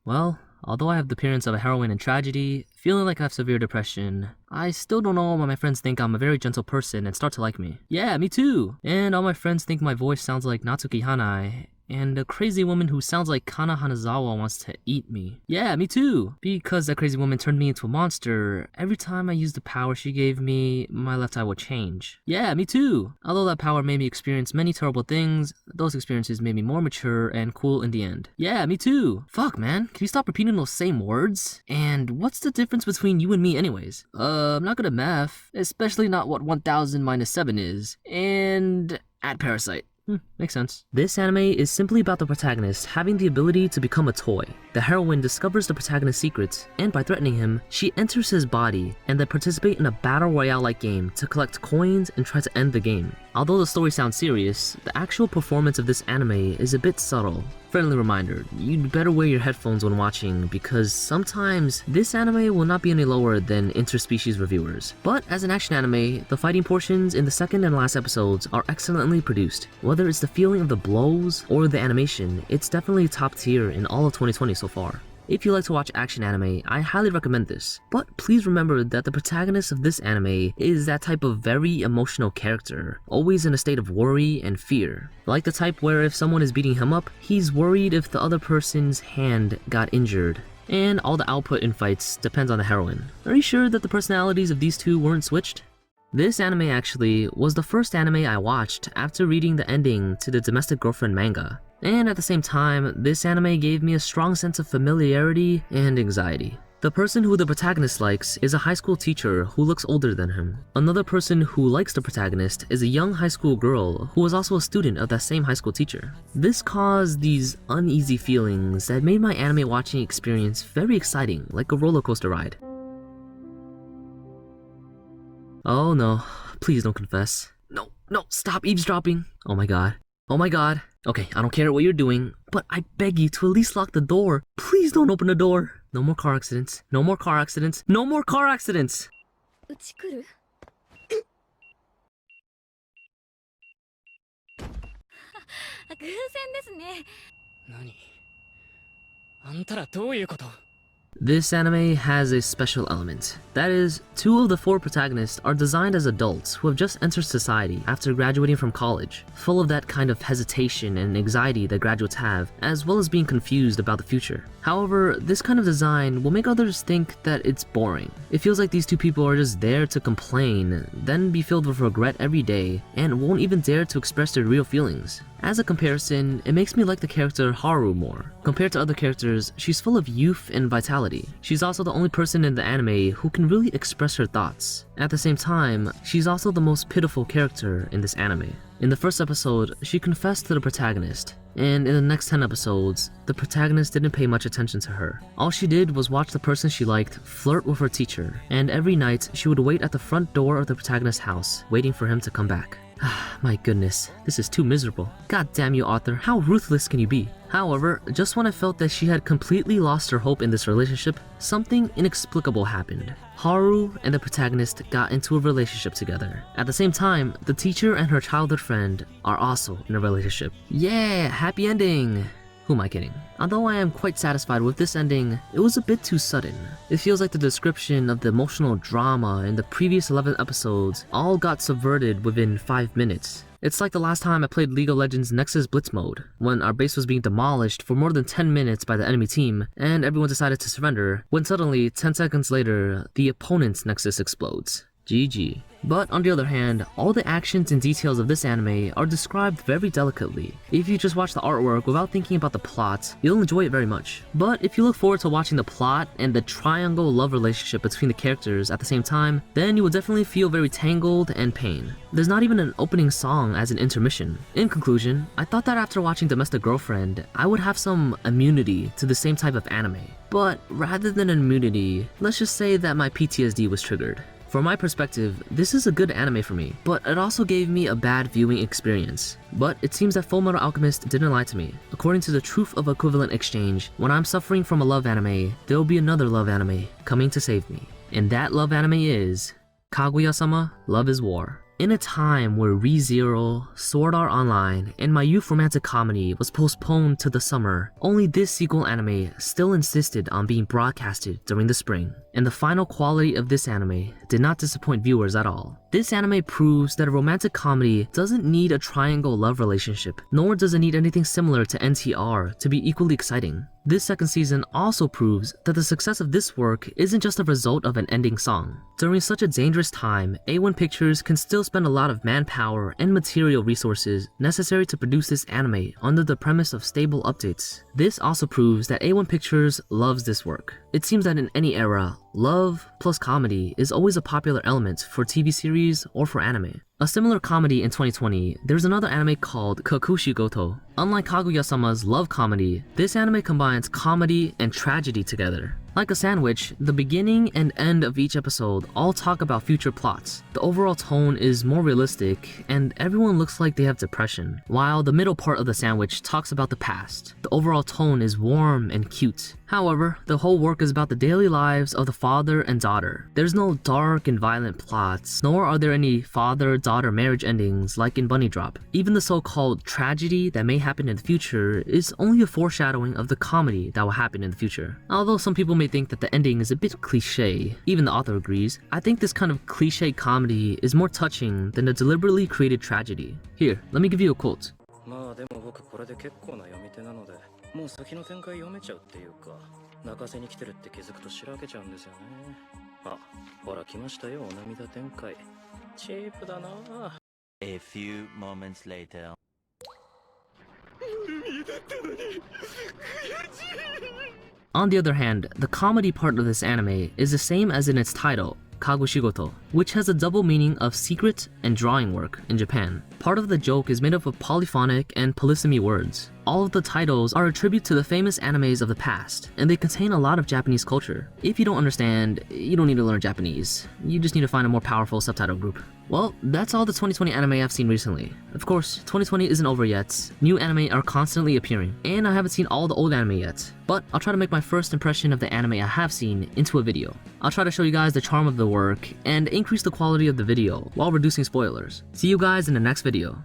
Well, although I have the appearance of a heroine in tragedy, feeling like I have severe depression, I still don't know why my friends think I'm a very gentle person and start to like me. Yeah, me too! And all my friends think my voice sounds like Natsuki Hanai, and a crazy woman who sounds like Kana Hanazawa wants to eat me. Yeah, me too! Because that crazy woman turned me into a monster, every time I used the power she gave me, my left eye would change. Yeah, me too! Although that power made me experience many terrible things, those experiences made me more mature and cool in the end. Yeah, me too! Fuck, man, can you stop repeating those same words? And what's the difference between you and me anyways? I'm not good at math, especially not what 1000 minus 7 is, and at Parasyte. Makes sense. This anime is simply about the protagonist having the ability to become a toy. The heroine discovers the protagonist's secrets, and by threatening him, she enters his body, and they participate in a battle royale-like game to collect coins and try to end the game. Although the story sounds serious, the actual performance of this anime is a bit subtle. Friendly reminder, you'd better wear your headphones when watching because sometimes this anime will not be any lower than interspecies reviewers. But as an action anime, the fighting portions in the second and last episodes are excellently produced. Whether it's the feeling of the blows or the animation, it's definitely top tier in all of 2020 so far. If you like to watch action anime, I highly recommend this. But please remember that the protagonist of this anime is that type of very emotional character, always in a state of worry and fear. Like the type where if someone is beating him up, he's worried if the other person's hand got injured. And all the output in fights depends on the heroine. Are you sure that the personalities of these two weren't switched? This anime actually was the first anime I watched after reading the ending to the Domestic Girlfriend manga. And at the same time, this anime gave me a strong sense of familiarity and anxiety. The person who the protagonist likes is a high school teacher who looks older than him. Another person who likes the protagonist is a young high school girl who was also a student of that same high school teacher. This caused these uneasy feelings that made my anime watching experience very exciting, like a roller coaster ride. Oh no, please don't confess. No, stop eavesdropping. Oh my god. Okay, I don't care what you're doing, but I beg you to at least lock the door. Please don't open the door. No more car accidents. No more car accidents. No more car accidents! うち来る偶然ですね。何あんたらどういうこと This anime has a special element. That is, 2 of the 4 protagonists are designed as adults who have just entered society after graduating from college, full of that kind of hesitation and anxiety that graduates have, as well as being confused about the future. However, this kind of design will make others think that it's boring. It feels like these 2 people are just there to complain, then be filled with regret every day, and won't even dare to express their real feelings. As a comparison, it makes me like the character Haru more. Compared to other characters, she's full of youth and vitality. She's also the only person in the anime who can really express her thoughts. At the same time, she's also the most pitiful character in this anime. In the first episode, she confessed to the protagonist, and in the next 10 episodes, the protagonist didn't pay much attention to her. All she did was watch the person she liked flirt with her teacher, and every night she would wait at the front door of the protagonist's house, waiting for him to come back. My goodness, this is too miserable. God damn you, author, how ruthless can you be? However, just when I felt that she had completely lost her hope in this relationship, something inexplicable happened. Haru and the protagonist got into a relationship together. At the same time, the teacher and her childhood friend are also in a relationship. Yeah, happy ending! Who am I kidding? Although I am quite satisfied with this ending, it was a bit too sudden. It feels like the description of the emotional drama in the previous 11 episodes all got subverted within 5 minutes. It's like the last time I played League of Legends nexusblitz mode, when our base was being demolished for more than 10 minutes by the enemy team, and everyone decided to surrender, when suddenly, 10 seconds later, the opponent's nexus explodes. GG. But on the other hand, all the actions and details of this anime are described very delicately. If you just watch the artwork without thinking about the plot, you'll enjoy it very much. But if you look forward to watching the plot and the triangle love relationship between the characters at the same time, then you will definitely feel very tangled and pain. There's not even an opening song as an intermission. In conclusion, I thought that after watching Domestic Girlfriend, I would have some immunity to the same type of anime. But rather than an immunity, let's just say that my PTSD was triggered. From my perspective, this is a good anime for me, but it also gave me a bad viewing experience. But it seems that Fullmetalalchemist didn't lie to me. According to the Truth of Equivalent Exchange, when I'm suffering from a love anime, there will be another love anime coming to save me. And that love anime is Kaguyasama, Love is War. In a time where ReZero, Sword Art Online, and my youth romantic comedy was postponed to the summer, only this sequel anime still insisted on being broadcasted during the spring. And the final quality of this anime did not disappoint viewers at all. This anime proves that a romantic comedy doesn't need a triangle love relationship, nor does it need anything similar to NTR to be equally exciting. This second season also proves that the success of this work isn't just a result of an ending song. During such a dangerous time, A1 Pictures can still spend a lot of manpower and material resources necessary to produce this anime under the premise of stable updates. This also proves that A1 Pictures loves this work. It seems that in any era, love plus comedy is always a popular element for TV series or for anime. A similar comedy in 2020, there's another anime called Kakushigoto. Unlike Kaguyasama's love comedy, this anime combines comedy and tragedy together. Like a sandwich, the beginning and end of each episode all talk about future plots. The overall tone is more realistic, and everyone looks like they have depression, while the middle part of the sandwich talks about the past. The overall tone is warm and cute. However, the whole work is about the daily lives of the father and daughter. There's no dark and violent plots, nor are there any father-daughter marriage endings like in Bunnydrop. Even the so-called tragedy that may happen in the future is only a foreshadowing of the comedy that will happen in the future. Although some people may think that the ending is a bit cliche, even the author agrees, I think this kind of cliche comedy is more touching than a deliberately created tragedy. Here, let me give you a quote. まあでも僕これで結構な読み手なので、もう先の展開読めちゃうっていうか、泣かせに来てるって気づくとしらけちゃうんですよね。あ、ほら来ましたよお涙展開。チープだな。A few moments later. On the other hand, the comedy part of this anime is the same as in its title, Kakushigoto, which has a double meaning of secret and drawing work in Japan. Part of the joke is made up of polyphonic and polysemy words. All of the titles are a tribute to the famous animes of the past, and they contain a lot of Japanese culture. If you don't understand, you don't need to learn Japanese. You just need to find a more powerful subtitle group. Well, that's all the 2020 anime I've seen recently. Of course, 2020 isn't over yet. New anime are constantly appearing, and I haven't seen all the old anime yet. But I'll try to make my first impression of the anime I have seen into a video. I'll try to show you guys the charm of the work and increase the quality of the video while reducing spoilers. See you guys in the next video.